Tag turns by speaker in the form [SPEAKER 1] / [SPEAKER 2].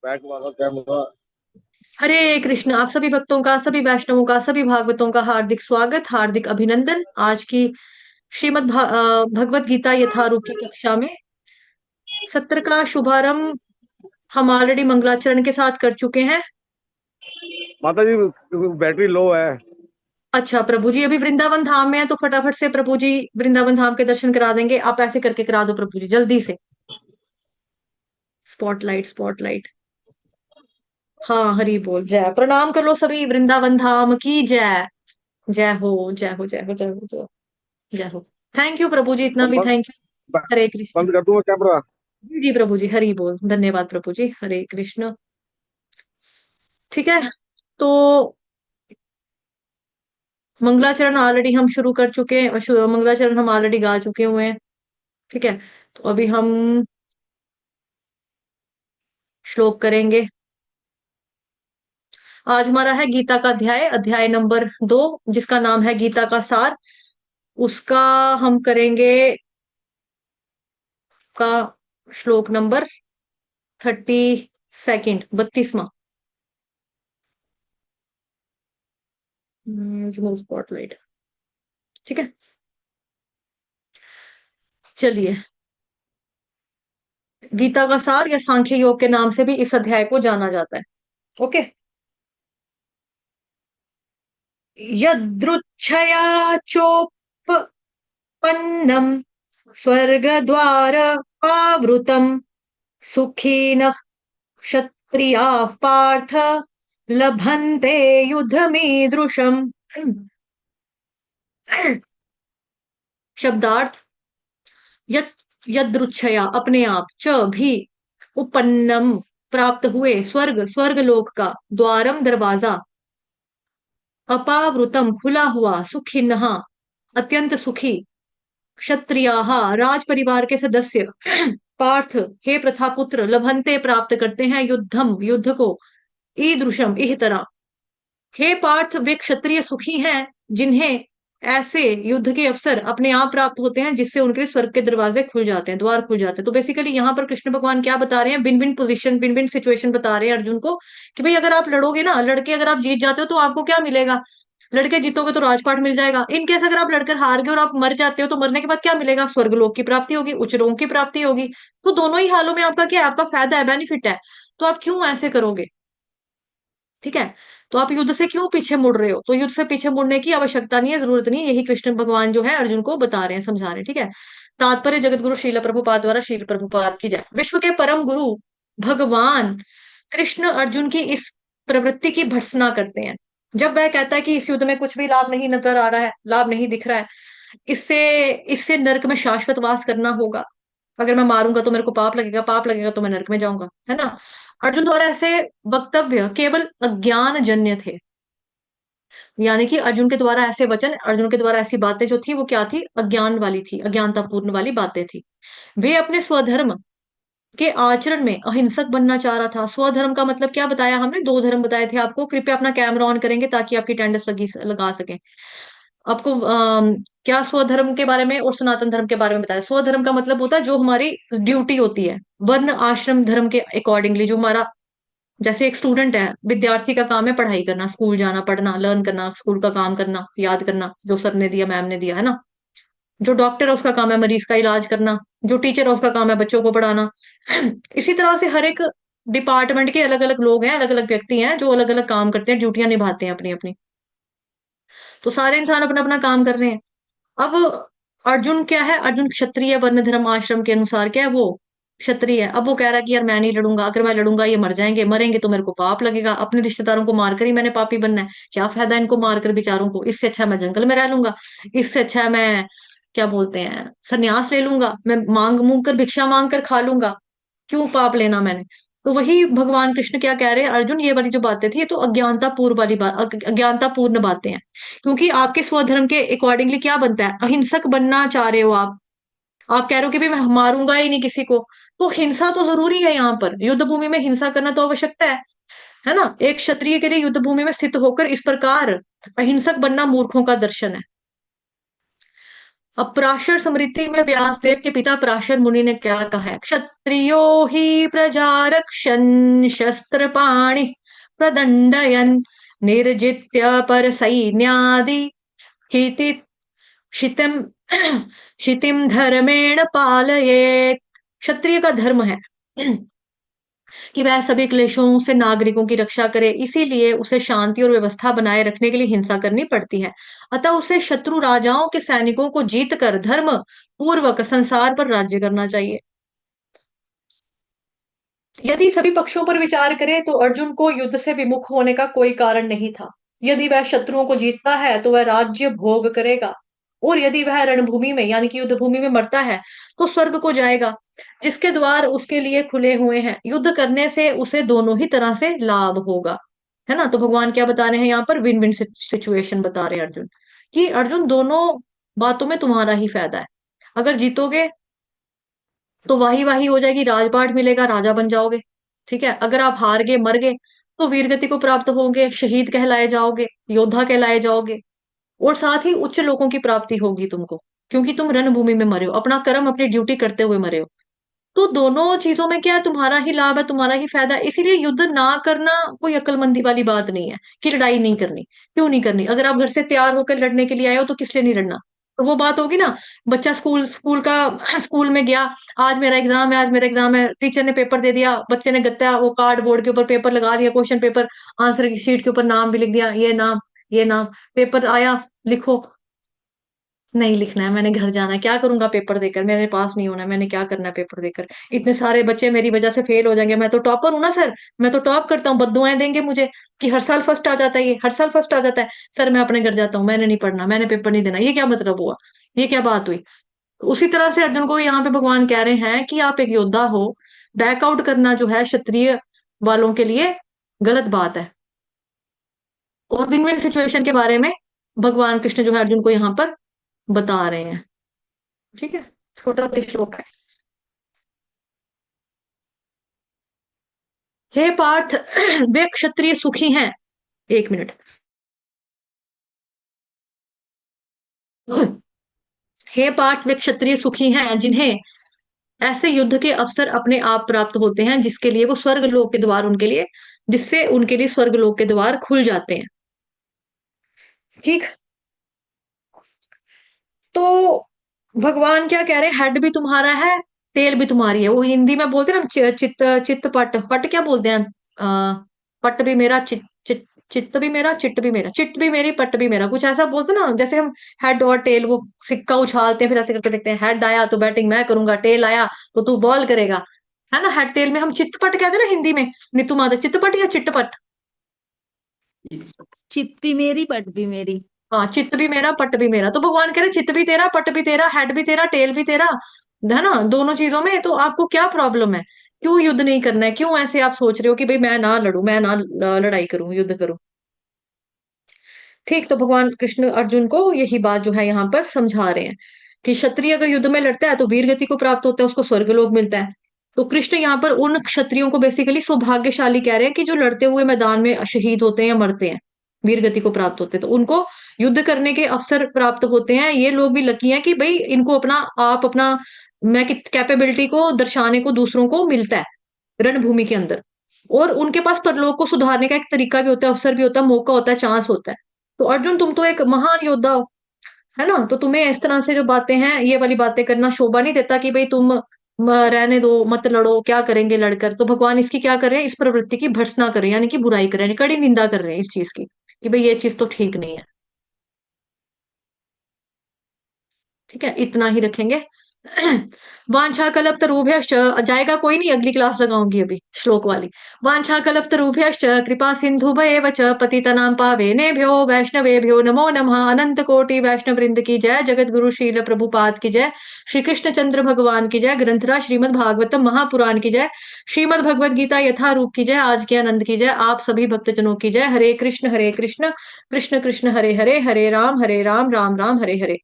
[SPEAKER 1] Back वाला क्या हुआ?
[SPEAKER 2] हरे कृष्ण। आप सभी भक्तों का, सभी वैष्णवों का, सभी भागवतों का हार्दिक स्वागत, हार्दिक अभिनंदन। आज की भगवत गीता यथारूप की कक्षा में सत्र का शुभारंभ हम ऑलरेडी मंगलाचरण के साथ कर चुके हैं।
[SPEAKER 1] माता जी, बैटरी लो है।
[SPEAKER 2] अच्छा प्रभु जी, अभी वृंदावन धाम में है तो फटाफट से प्रभु जी वृंदावन धाम के दर्शन करा देंगे। आप ऐसे करके करा दो प्रभु जी, जल्दी से। Spotlight spotlight. हाँ, हरि बोल। जय, प्रणाम कर लो सभी, वृंदावन धाम की जय। जय हो, जय हो, जय हो, जय हो, जय हो, जय हो। थैंक यू प्रभु जी, इतना भी
[SPEAKER 1] बंद
[SPEAKER 2] थैंक यू। हरे कृष्ण।
[SPEAKER 1] बंद कर दूंगा कैमरा।
[SPEAKER 2] जी जी प्रभु जी, हरि बोल। धन्यवाद प्रभु जी, हरे कृष्ण। ठीक है। तो मंगलाचरण ऑलरेडी हम शुरू कर चुके हैं, मंगलाचरण हम ऑलरेडी गा चुके हुए हैं। ठीक है। तो अभी हम श्लोक करेंगे। आज हमारा है गीता का अध्याय, अध्याय नंबर 2, जिसका नाम है गीता का सार। उसका हम करेंगे का श्लोक नंबर 32, 32वां। स्पॉटलाइट। ठीक है। चलिए। गीता का सार या सांख्य योग के नाम से भी इस अध्याय को जाना जाता है। ओके। यदृच्छया चोपपन्नम स्वर्गद्वार आवृतम सुखिनः क्षत्रियाः पार्थ लभन्ते युद्धमीदृशम्। शब्दार्थ। यद यदृच्छया अपने आप, च भी, उपन्नम प्राप्त हुए, स्वर्ग स्वर्ग लोक का, द्वारम दरवाजा, अपावृतम खुला हुआ, सुखिनः अत्यंत सुखी, क्षत्रियाः राज परिवार के सदस्य, पार्थ हे प्रथापुत्र, लभंते प्राप्त करते हैं, युद्धम युद्ध को, ईदृशम इह तरह। हे पार्थ, वे क्षत्रिय सुखी हैं जिन्हें ऐसे युद्ध के अवसर अपने आप प्राप्त होते हैं, जिससे उनके स्वर्ग के दरवाजे खुल जाते हैं, द्वार खुल जाते हैं। तो बेसिकली यहाँ पर कृष्ण भगवान क्या बता रहे हैं, बिन बिन पोजिशन, बिन बिन सिचुएशन बता रहे हैं अर्जुन को कि भाई अगर आप लड़ोगे ना, लड़के अगर आप जीत जाते हो तो आपको क्या मिलेगा। लड़के जीतोगे तो राजपाट मिल जाएगा। इन केस अगर आप लड़कर हार गए और आप मर जाते हो तो मरने के बाद क्या मिलेगा, स्वर्गलोक की प्राप्ति होगी, उच्च लोक की प्राप्ति होगी। तो दोनों ही हालों में आपका क्या है, आपका फायदा है, बेनिफिट है। तो आप क्यों ऐसे करोगे। ठीक है। तो आप युद्ध से क्यों पीछे मुड़ रहे हो, तो युद्ध से पीछे मुड़ने की आवश्यकता नहीं है, जरूरत नहीं है। यही कृष्ण भगवान जो है अर्जुन को बता रहे हैं, समझा रहे हैं। ठीक है। तात्पर्य जगत गुरु श्रील प्रभुपाद द्वारा, श्रील प्रभुपाद की जय। विश्व के परम गुरु भगवान कृष्ण अर्जुन की इस प्रवृत्ति की भर्त्सना करते हैं। जब वह कहता है कि इस युद्ध में कुछ भी लाभ नहीं नजर आ रहा है, लाभ नहीं दिख रहा है, इससे इससे नरक में शाश्वत वास करना होगा। अगर मैं मारूंगा तो मेरे को पाप लगेगा, पाप लगेगा तो मैं नरक में जाऊंगा, है ना। अर्जुन द्वारा ऐसे वक्तव्य केवल अज्ञान जन्य थे। यानी कि अर्जुन के द्वारा ऐसे वचन, अर्जुन के द्वारा ऐसी बातें जो थी वो क्या थी, अज्ञान वाली थी, अज्ञानतापूर्ण वाली बातें थी। वे अपने स्वधर्म के आचरण में अहिंसक बनना चाह रहा था। स्वधर्म का मतलब क्या बताया हमने, दो धर्म बताए थे आपको। कृपया अपना कैमरा ऑन करेंगे ताकि आपकी अटेंडेंस लगा सके। आपको क्या स्वधर्म के बारे में और सनातन धर्म के बारे में बताया। स्वधर्म का मतलब होता है जो हमारी ड्यूटी होती है, वर्ण आश्रम धर्म के अकॉर्डिंगली, जो हमारा, जैसे एक स्टूडेंट है, विद्यार्थी का काम है पढ़ाई करना, स्कूल जाना, पढ़ना, लर्न करना, स्कूल का काम करना, याद करना जो सर ने दिया, मैम ने दिया, है ना। जो डॉक्टर है उसका काम है मरीज का इलाज करना, जो टीचर है उसका काम है बच्चों को पढ़ाना। इसी तरह से हर एक डिपार्टमेंट के अलग अलग लोग हैं, अलग अलग व्यक्ति हैं जो अलग अलग काम करते हैं, ड्यूटियां निभाते हैं अपनी अपनी। तो सारे इंसान अपना अपना काम कर रहे हैं। अब अर्जुन क्या है, अर्जुन क्षत्रिय वर्ण धर्म आश्रम के अनुसार क्या है, वो क्षत्रिय है। अब वो कह रहा है कि यार मैं नहीं लड़ूंगा, अगर मैं लड़ूंगा ये मर जाएंगे, मरेंगे तो मेरे को पाप लगेगा, अपने रिश्तेदारों को मारकर ही मैंने पापी बनना है, क्या फायदा इनको मारकर बेचारों को, इससे अच्छा मैं जंगल में रह लूंगा, इससे अच्छा मैं क्या बोलते हैं सन्यास ले लूंगा, मैं मांग मूंग कर भिक्षा मांग कर खा लूंगा, क्यों पाप लेना मैंने। तो वही भगवान कृष्ण क्या कह रहे हैं, अर्जुन ये वाली जो बातें थी ये तो अज्ञानता पूर्व वाली बात, अज्ञानता पूर्ण बातें हैं। क्योंकि आपके स्वधर्म के अकॉर्डिंगली क्या बनता है, अहिंसक बनना चाह रहे हो आप कह रहे हो कि भाई मैं मारूंगा ही नहीं किसी को। तो हिंसा तो जरूरी है, यहाँ पर युद्ध भूमि में हिंसा करना तो आवश्यकता है ना। एक क्षत्रिय के लिए युद्ध भूमि में स्थित होकर इस प्रकार अहिंसक बनना मूर्खों का दर्शन है। अब पराशर स्मृति में व्यासदेव के पिता पराशर मुनि ने क्या कहा है? क्षत्रियो ही प्रजा रक्षन् शस्त्र पाणि प्रदंडयन् निर्जित्य पर सैन्यादि हिति क्षितिम क्षितिम धर्मेण पालयेत्। क्षत्रिय का धर्म है कि वह सभी क्लेशों से नागरिकों की रक्षा करे, इसीलिए उसे शांति और व्यवस्था बनाए रखने के लिए हिंसा करनी पड़ती है। अतः उसे शत्रु राजाओं के सैनिकों को जीत कर धर्म पूर्वक संसार पर राज्य करना चाहिए। यदि सभी पक्षों पर विचार करें तो अर्जुन को युद्ध से विमुख होने का कोई कारण नहीं था। यदि वह शत्रुओं को जीतता है तो वह राज्य भोग करेगा, और यदि वह रणभूमि में यानी कि युद्ध भूमि में मरता है तो स्वर्ग को जाएगा, जिसके द्वार उसके लिए खुले हुए हैं। युद्ध करने से उसे दोनों ही तरह से लाभ होगा, है ना। तो भगवान क्या बता रहे हैं यहाँ पर? विन विन सिचुएशन बता रहे हैं अर्जुन, कि अर्जुन दोनों बातों में तुम्हारा ही फायदा है। अगर जीतोगे तो वाही वाही हो जाएगी, राजपाट मिलेगा, राजा बन जाओगे। ठीक है, अगर आप हार गए, मर गए, तो वीरगति को प्राप्त होगे, शहीद कहलाए जाओगे, योद्धा कहलाए जाओगे, और साथ ही उच्च लोगों की प्राप्ति होगी तुमको, क्योंकि तुम रणभूमि में मरे हो, अपना कर्म अपनी ड्यूटी करते हुए मरे हो। तो दोनों चीजों में क्या है? तुम्हारा ही लाभ है, तुम्हारा ही फायदा है। इसीलिए युद्ध ना करना कोई अक्लमंदी वाली बात नहीं है कि लड़ाई नहीं करनी। क्यों नहीं करनी? अगर आप घर से तैयार होकर लड़ने के लिए आए हो तो किस लिए नहीं लड़ना? तो वो बात होगी ना। बच्चा स्कूल स्कूल का स्कूल में गया, आज मेरा एग्जाम है, आज मेरा एग्जाम है, टीचर ने पेपर दे दिया, बच्चे ने गत्ता वो कार्ड बोर्ड के ऊपर पेपर लगा दिया, क्वेश्चन पेपर आंसर की शीट के ऊपर नाम भी लिख दिया, ये नाम ये नाम, पेपर आया, लिखो। नहीं लिखना है, मैंने घर जाना है, क्या करूंगा पेपर देकर, मेरे पास नहीं होना है, मैंने क्या करना है पेपर देकर, इतने सारे बच्चे मेरी वजह से फेल हो जाएंगे, मैं तो टॉपर हूं ना सर, मैं तो टॉप करता हूँ, बद्दुआएं देंगे मुझे कि हर साल फर्स्ट आ जाता है, ये हर साल फर्स्ट आ जाता है। सर मैं अपने घर जाता हूँ, मैंने नहीं पढ़ना, मैंने पेपर नहीं देना, ये क्या मतलब हुआ? ये क्या बात हुई? उसी तरह से अर्जुन को यहाँ पे भगवान कह रहे हैं कि आप एक योद्धा हो, बैकआउट करना जो है क्षत्रिय वालों के लिए गलत बात है। और विन विन सिचुएशन के बारे में भगवान कृष्ण जो है अर्जुन को यहाँ पर बता रहे हैं। ठीक है, छोटा सा श्लोक है। हे पार्थ, वे क्षत्रिय सुखी हैं। एक मिनट। हे पार्थ, वे क्षत्रिय सुखी हैं जिन्हें ऐसे युद्ध के अवसर अपने आप प्राप्त होते हैं जिसके लिए वो स्वर्ग लोक के द्वार उनके लिए, जिससे उनके लिए स्वर्ग लोक के द्वार खुल जाते हैं। ठीक। तो भगवान क्या कह रहे हैं? हेड भी तुम्हारा है, टेल भी तुम्हारी है। वो हिंदी में बोलते हैं ना, चित्त चित्त पट पट क्या बोलते हैं? पट भी मेरा, चित चित चित्त भी मेरा, चिट्ट भी मेरा, चिट्ट भी मेरी, पट भी मेरा, कुछ ऐसा बोलते हैं ना। जैसे हम हेड और टेल, वो सिक्का उछालते हैं, फिर ऐसे करके देखते हैं, हेड आया तो बैटिंग मैं करूंगा, टेल आया तो तू बॉल करेगा, है ना। हेड टेल में हम चित्तपट कहते हैं ना हिंदी में। नीतू माता, चित्तपट या चिट्टपट?
[SPEAKER 3] चित भी मेरी पट भी मेरी।
[SPEAKER 2] हाँ, चित्त भी मेरा, पट भी मेरा। तो भगवान कह रहे चित्त भी तेरा, पट भी तेरा, हेड भी तेरा, टेल भी तेरा, है ना, दोनों चीजों में। तो आपको क्या प्रॉब्लम है? क्यों युद्ध नहीं करना है? क्यों ऐसे आप सोच रहे हो कि भाई मैं ना लड़ूं, मैं ना लड़ाई करूं, युद्ध करूं? ठीक। तो भगवान कृष्ण अर्जुन को यही बात जो है यहाँ पर समझा रहे हैं कि क्षत्रिय अगर युद्ध में लड़ता है तो वीर गति को प्राप्त होता है, उसको स्वर्ग लोक मिलता है। तो कृष्ण यहाँ पर उन क्षत्रियों को बेसिकली सौभाग्यशाली कह रहे हैं कि जो लड़ते हुए मैदान में शहीद होते हैं या मरते हैं, वीर गति को प्राप्त होते हैं, तो उनको युद्ध करने के अवसर प्राप्त होते हैं। ये लोग भी लकी हैं कि भाई इनको अपना आप अपना मैं कैपेबिलिटी को दर्शाने को दूसरों को मिलता है रणभूमि के अंदर। और उनके पास परलोक को सुधारने का एक तरीका भी होता है, अवसर भी होता है, मौका होता है, चांस होता है। तो अर्जुन तुम तो एक महान योद्धा हो, है ना। तो तुम्हें इस तरह से जो बातें हैं, ये वाली बातें करना शोभा नहीं देता कि भाई तुम रहने दो, मत लड़ो, क्या करेंगे लड़कर। तो भगवान इसकी क्या कर रहे हैं? इस प्रवृत्ति की भर्त्सना कर रहे हैं, यानी कि बुराई कर रहे हैं, कड़ी निंदा कर रहे हैं इस चीज की, कि भाई ये चीज तो ठीक नहीं है। ठीक है, इतना ही रखेंगे। वांछा कल्पतरुभ्यश्च, जाएगा कोई नहीं, अगली क्लास लगाऊंगी अभी श्लोक वाली। वांछा कल्पतरुभ्यश्च कृपा सिंधुभयेव च पतितनां पावनेभ्यो वैष्णवेभ्यो नमो नमः। अनंत कोटि वैष्णव वृंद की जय, जगत गुरु शील प्रभुपाद की जय, श्री कृष्ण चंद्र भगवान की जय, ग्रंथराज श्रीमद भागवतम महापुराण की जय, श्रीमद भगवद गीता यथारूप की जय, आज के आनंद की जय, आप सभी भक्तजनों की जय। हरे कृष्ण कृष्ण कृष्ण हरे हरे, हरे राम राम राम हरे हरे।